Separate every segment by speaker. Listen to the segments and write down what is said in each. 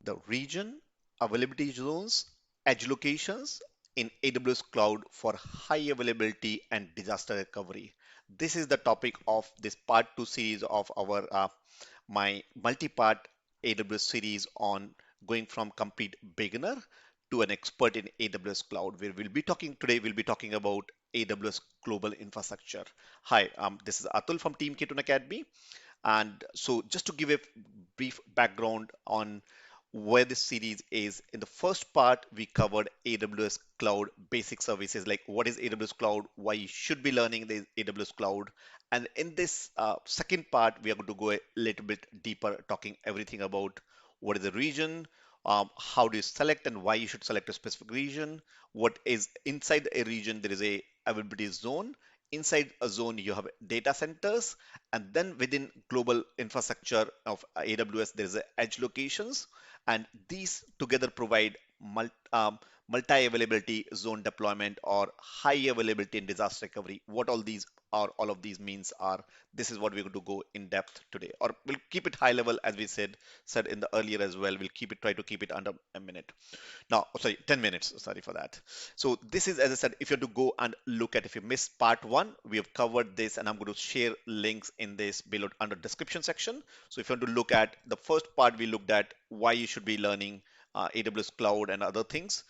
Speaker 1: the region, availability zones, edge locations in AWS Cloud for high availability and disaster recovery. This is the topic of this part 2 series of our my multi-part AWS series on going from complete beginner to an expert in AWS Cloud. Where we'll be talking about AWS Global Infrastructure. Hi, this is Atul from Team K21 Academy. And so, just to give a brief background on where this series is, in the first part, we covered AWS Cloud basic services like what is AWS Cloud, why you should be learning the AWS Cloud. And in this second part, we are going to go a little bit deeper, talking everything about what is the region, how do you select and why you should select a specific region, what is inside a region, there is a availability zone. Inside a zone, you have data centers, and then within global infrastructure of AWS, there's a edge locations, and these together provide multi-availability zone deployment or high availability and disaster recovery. What all of these means are, this is what we're going to go in depth today, or we'll keep it high level as we said in the earlier as well. We'll try to keep it under a minute. Now, oh, sorry, 10 minutes. Sorry for that. So this is, as I said, if you have to go and look at, if you missed part one, we have covered this, and I'm going to share links in this below under description section. So if you want to look at the first part, we looked at why you should be learning AWS Cloud and other things,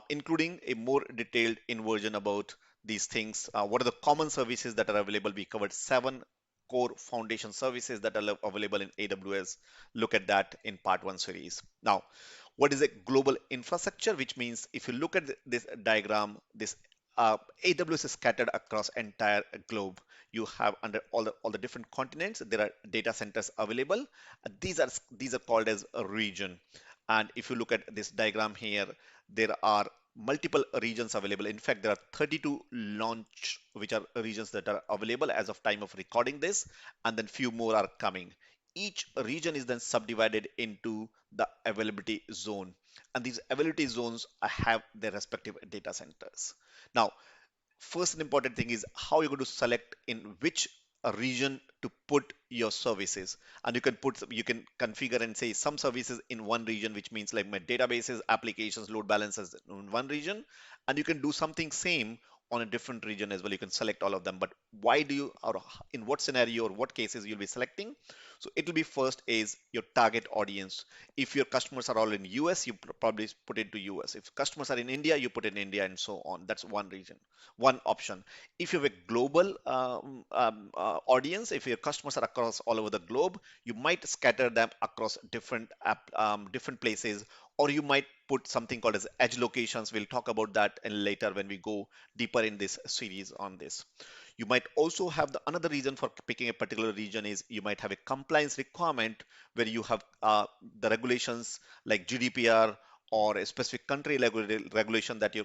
Speaker 1: including a more detailed inversion about these things. What are the common services that are available? We covered 7 core foundation services that are available in AWS. Look at that in part 1 series. Now, what is a global infrastructure? Which means if you look at this diagram, this AWS is scattered across entire globe. You have under all the different continents, there are data centers available. These are called as a region. And if you look at this diagram here, there are multiple regions available. In fact, there are 32 launch, which are regions that are available as of time of recording this, and then few more are coming. Each region is then subdivided into the availability zone, and these availability zones have their respective data centers. Now, first and important thing is how you're going to select in which region to put your services. And you can configure and say some services in one region, which means like my databases, applications, load balancers in one region, and you can do something same on a different region as well. You can select all of them, but why do you, or in what scenario or what cases you'll be selecting? So it will be first is your target audience. If your customers are all in US, you probably put it to US. If customers are in India, you put in India, and so on. That's one region, one option. If you have a global audience, if your customers are across all over the globe, you might scatter them across different places, or you might put something called as edge locations. We'll talk about that in later when we go deeper in this series on this. You might also have another reason for picking a particular region is you might have a compliance requirement where you have the regulations like GDPR or a specific country regulation that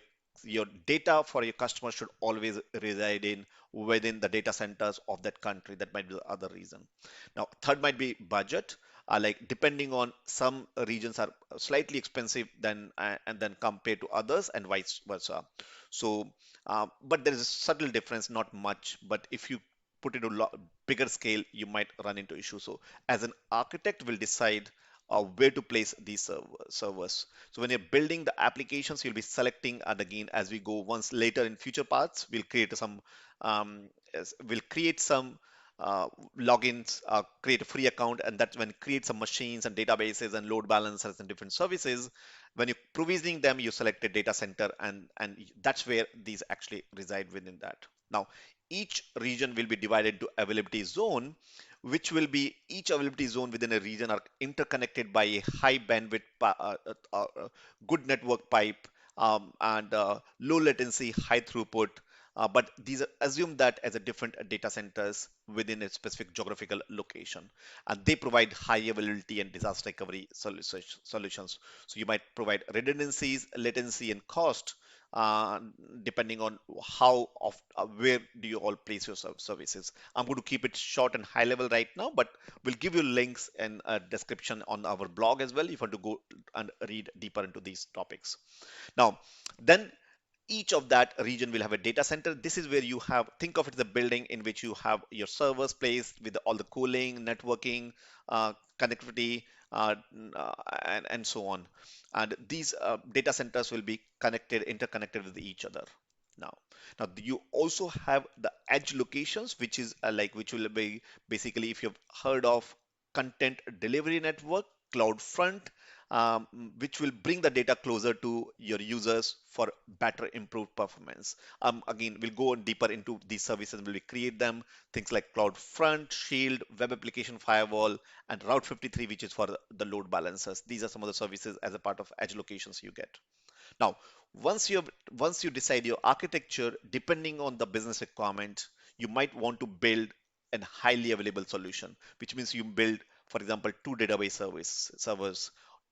Speaker 1: your data for your customers should always reside in within the data centers of that country. That might be the other reason. Now, third might be budget. Like depending on some regions are slightly expensive than and then compared to others and vice versa. So, but there is a subtle difference, not much. But if you put it a bigger scale, you might run into issues. So, as an architect, will decide where to place these servers. So when you're building the applications, you'll be selecting, and again, as we go once later in future parts, we'll create some logins, create a free account, and that's when create some machines and databases and load balancers and different services. When you're provisioning them, you select a data center, and that's where these actually reside within that. Now, each region will be divided to availability zone, which will be each availability zone within a region are interconnected by a high bandwidth, good network pipe, and low latency, high throughput. But these are assume that as a different data centers within a specific geographical location, and they provide high availability and disaster recovery solutions. So you might provide redundancies, latency, and cost uh, depending on where do you all place your services. I'm going to keep it short and high level right now, but we'll give you links and a description on our blog as well if you want to go and read deeper into these topics. Now, then each of that region will have a data center. This is where you have, think of it as a building in which you have your servers placed with all the cooling, networking, connectivity, uh, and so on. And these data centers will be interconnected with each other. Now, you also have the edge locations, which is which will be basically, if you've heard of content delivery network, CloudFront, um, which will bring the data closer to your users for better improved performance. Again, we'll go deeper into these services and we'll create them. Things like CloudFront, Shield, Web Application Firewall, and Route 53, which is for the load balancers. These are some of the services as a part of edge locations you get. Now, once you decide your architecture, depending on the business requirement, you might want to build a highly available solution, which means you build, for example, two database servers,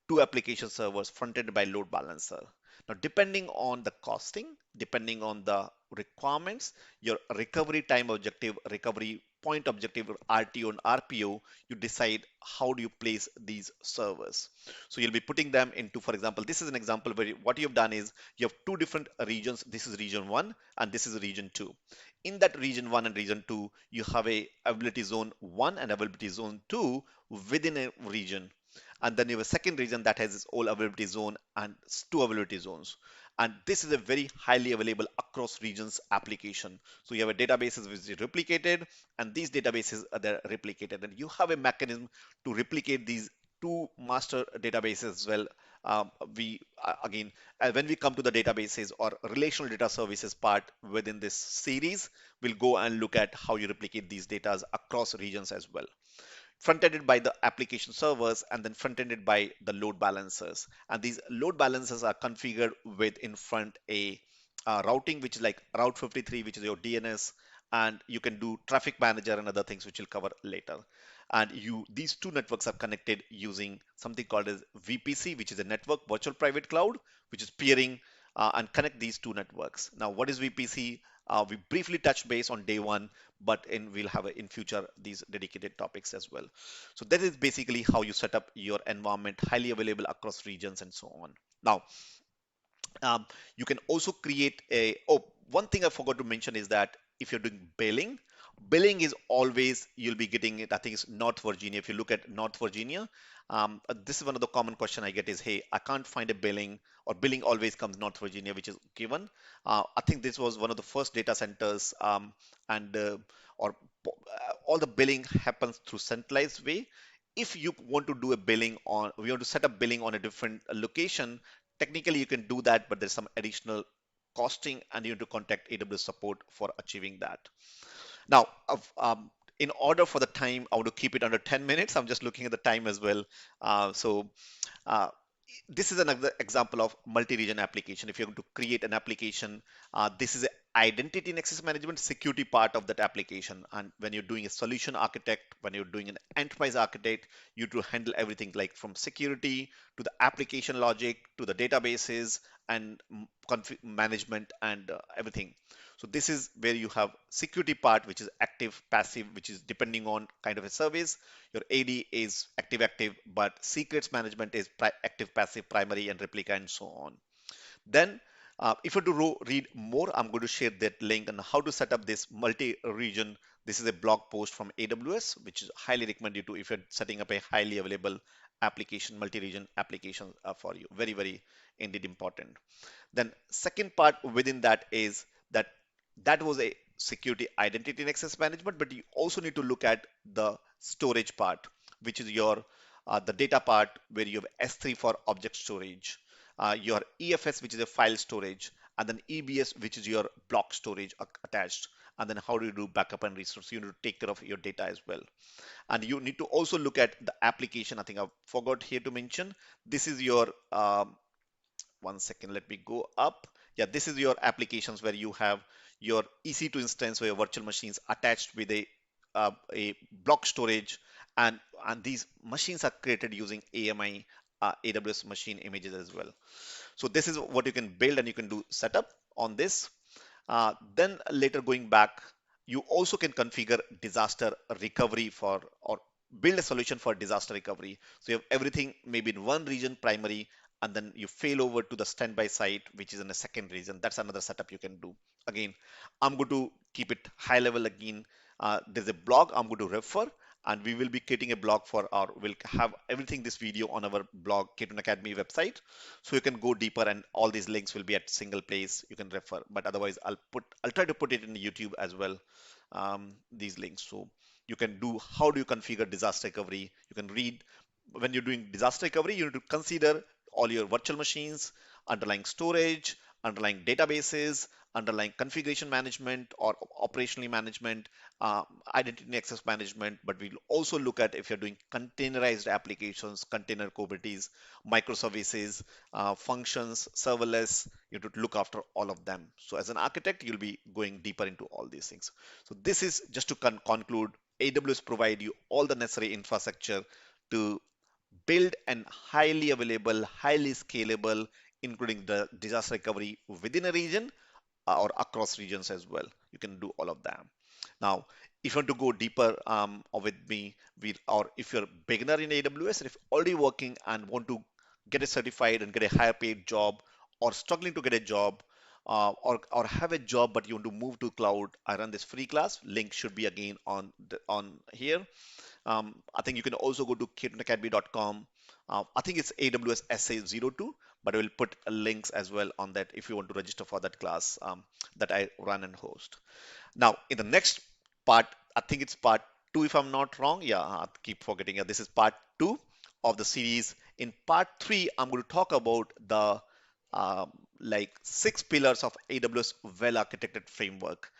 Speaker 1: two application servers fronted by load balancer. Now, depending on the costing, depending on the requirements, your recovery time objective, recovery point objective, or RTO and RPO, you decide how do you place these servers. So you'll be putting them into, for example, this is an example where what you've done is you have two different regions. This is region 1 and this is region 2. In that region 1 and region 2, you have a availability zone 1 and availability zone 2 within a region. And then you have a second region that has its own availability zone and two availability zones. And this is a very highly available across regions application. So you have a databases which is replicated, and these databases are they're replicated. And you have a mechanism to replicate these two master databases as well. We again, when we come to the databases or relational data services part within this series, we'll go and look at how you replicate these data across regions as well. Front-ended by the application servers and then front-ended by the load balancers. And these load balancers are configured with in front a routing, which is like Route 53, which is your DNS, and you can do traffic manager and other things which we'll cover later. And these two networks are connected using something called as VPC, which is a network virtual private cloud, which is peering and connect these two networks. Now, what is VPC? We briefly touched base on day one, but we'll have in future these dedicated topics as well. So that is basically how you set up your environment, highly available across regions and so on. Now, um, you can also create one thing I forgot to mention is that if you're doing billing is always, you'll be getting it, I think it's North Virginia. If you look at North Virginia, this is one of the common question I get is, hey, I can't find a billing, or billing always comes North Virginia, which is given. I think this was one of the first data centers, and or all the billing happens through centralized way. If you want to do a billing on, we want to set up billing on a different location, technically you can do that, but there's some additional costing and you need to contact AWS support for achieving that. Now, in order for the time, I want to keep it under 10 minutes. I'm just looking at the time as well. Uh, this is another example of multi-region application. If you're going to create an application, this is an identity and access management security part of that application. And when you're doing a solution architect, when you're doing an enterprise architect, you to handle everything like from security to the application logic to the databases and management and everything. So this is where you have security part, which is active, passive, which is depending on kind of a service. Your AD is active, but secrets management is active, passive, primary, and replica, and so on. Then, if you want to read more, I'm going to share that link on how to set up this multi-region. This is a blog post from AWS, which is highly recommend you to if you're setting up a highly available application, multi-region application for you. Very, very indeed important. Then second part within that is that that was a security identity and access management, but you also need to look at the storage part, which is your the data part where you have S3 for object storage, your EFS, which is a file storage, and then EBS, which is your block storage attached. And then how do you do backup and restore? So you need to take care of your data as well. And you need to also look at the application. I think I forgot here to mention, this is your one second, let me go up. Yeah, this is your applications where you have your EC2 instance or your virtual machines attached with a block storage, and these machines are created using AMI, AWS machine images as well. So this is what you can build and you can do setup on this. Then later going back, you also can configure disaster recovery for, or build a solution for disaster recovery. So you have everything maybe in one region primary, and then you fail over to the standby site, which is in a second region. That's another setup you can do. Again, I'm going to keep it high level again. There's a blog I'm going to refer, and we will be creating a blog for our, we'll have everything this video on our blog K21 Academy website, so you can go deeper and all these links will be at single place you can refer. But otherwise I'll try to put it in YouTube as well, these links. So you can do, how do you configure disaster recovery? You can read, when you're doing disaster recovery, you need to consider all your virtual machines, underlying storage, underlying databases, underlying configuration management or operationally management, uh, identity and access management. But we'll also look at if you're doing containerized applications, container Kubernetes, microservices, functions, serverless, you have to look after all of them. So as an architect, you'll be going deeper into all these things. So this is just to conclude, AWS provide you all the necessary infrastructure to build an highly available, highly scalable, including the disaster recovery within a region or across regions as well. You can do all of that. Now, if you want to go deeper with me, or if you're a beginner in AWS, and if you're already working and want to get a certified and get a higher paid job, or struggling to get a job, or have a job but you want to move to cloud, I run this free class. Link should be again on here. I think you can also go to k21academy.com. I think it's AWS SA02, but I will put links as well on that if you want to register for that class that I run and host. Now, in the next part, I think it's part two, if I'm not wrong. Yeah, I keep forgetting. Yeah, this is part two of the series. In part three, I'm going to talk about the like 6 pillars of AWS well-architected framework.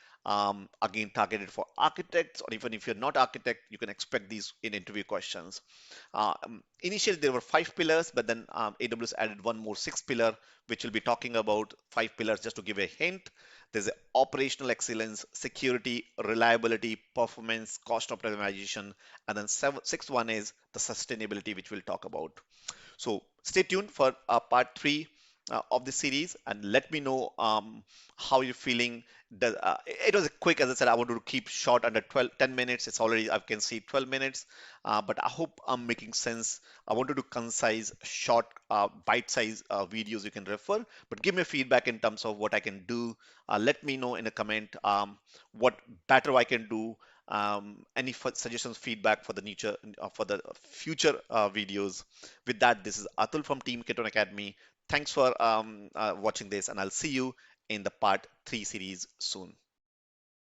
Speaker 1: Again, targeted for architects, or even if you're not architect, you can expect these in interview questions. Initially, there were 5 pillars, but then AWS added one more 6 pillar, which we'll be talking about 5 pillars just to give a hint. There's a operational excellence, security, reliability, performance, cost optimization, and then sixth one is the sustainability, which we'll talk about. So stay tuned for part three of the series and let me know how you're feeling. It was a quick, as I said, I wanted to keep short under 10 minutes. It's already, I can see 12 minutes, but I hope I'm making sense. I wanted to concise, short, bite-sized videos you can refer, but give me feedback in terms of what I can do. Let me know in a comment what better I can do. Any suggestions, feedback for the future videos. With that, this is Atul from Team K21 Academy. Thanks for watching this, and I'll see you in the part 3 series soon.